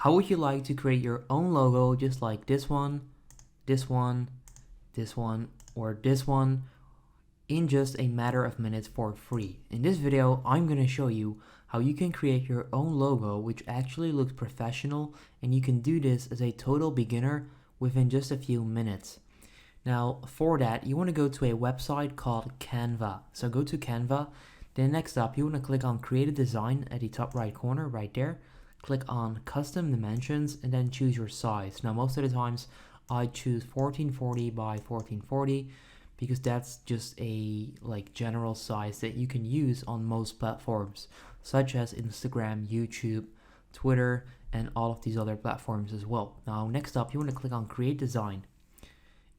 how would you like to create your own logo just like this one, this one, this one, or this one in just a matter of minutes for free? In this video, I'm going to show you how you can create your own logo which actually looks professional, and you can do this as a total beginner within just a few minutes. Now for that, you want to go to a website called Canva. So go to Canva, then next up you want to click on create a design at the top right corner right there. Click on custom dimensions and then choose your size. Now most of the times I choose 1440 by 1440 because that's just a general size that you can use on most platforms such as Instagram, YouTube, Twitter, and all of these other platforms as well. Now next up you want to click on create design,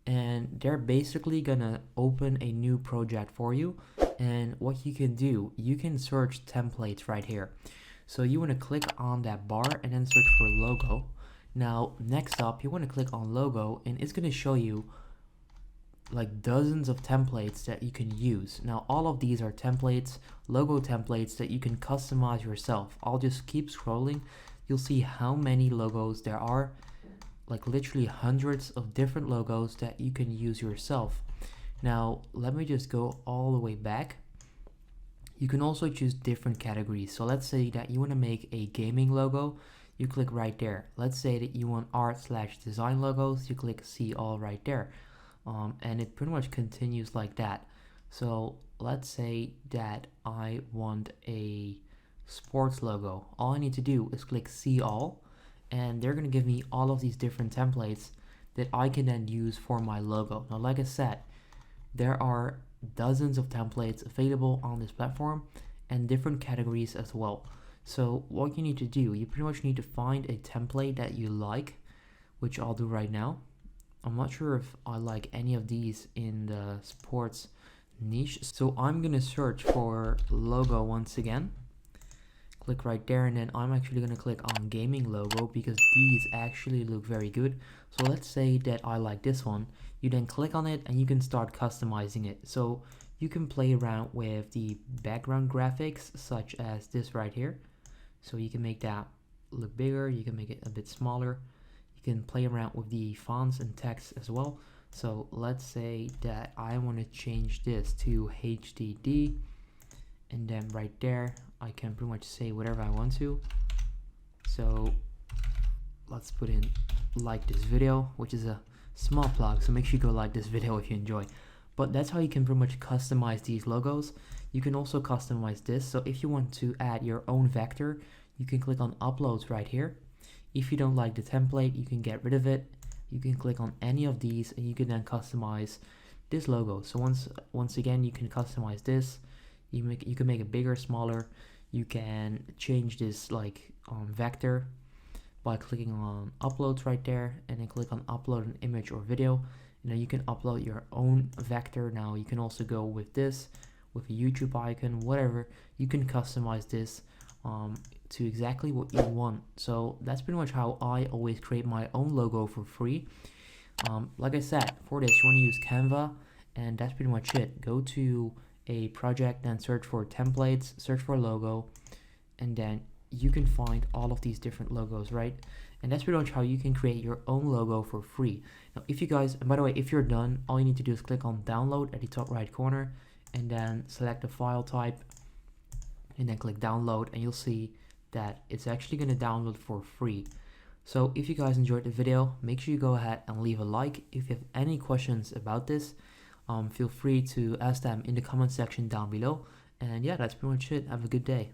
and they're basically gonna open a new project for you. And what you can do, you can search templates right here. So you want to click on that bar and then search for logo. Now next up you want to click on logo, and it's going to show you like dozens of templates that you can use. Now all of these are templates, logo templates that you can customize yourself. I'll just keep scrolling. You'll see how many logos there are, like literally hundreds of different logos that you can use yourself. Now let me just go all the way back. You can also choose different categories. So let's say that you want to make a gaming logo, you click right there. Let's say that you want art/design logos, you click see all right there. And it pretty much continues like that. So let's say that I want a sports logo. All I need to do is click see all, and they're going to give me all of these different templates that I can then use for my logo. Now like I said, there are dozens of templates available on this platform and different categories as well. So what you need to do, you pretty much need to find a template that you like, which I'll do right now. I'm not sure if I like any of these in the sports niche, so I'm gonna search for logo once again. Click right there, and then I'm actually gonna click on gaming logo because these actually look very good. So let's say that I like this one. You then click on it and you can start customizing it. So you can play around with the background graphics such as this right here. So you can make that look bigger, you can make it a bit smaller. You can play around with the fonts and text as well. So let's say that I want to change this to HDD, and then right there I can pretty much say whatever I want to. So let's put in like this video, which is a small plug, so make sure you go like this video if you enjoy. But that's how you can pretty much customize these logos. You can also customize this. So if you want to add your own vector, you can click on uploads right here. If you don't like the template, you can get rid of it. You can click on any of these and you can then customize this logo. So once again, you can customize this. You can make it bigger, smaller. You can change this vector by clicking on uploads right there, and then click on upload an image or video, and then you can upload your own vector. Now you can also go with this, with a YouTube icon, whatever. You can customize this to exactly what you want. So that's pretty much how I always create my own logo for free. Like I said, for this you want to use Canva, and that's pretty much it. Go to a project, then search for templates, search for logo, and then you can find all of these different logos, right? And that's pretty much how you can create your own logo for free. Now if you guys, and by the way, if you're done, all you need to do is click on download at the top right corner, and then select the file type, and then click download, and you'll see that it's actually going to download for free. So if you guys enjoyed the video, make sure you go ahead and leave a like. If you have any questions about this, feel free to ask them in the comment section down below. And yeah, that's pretty much it. Have a good day.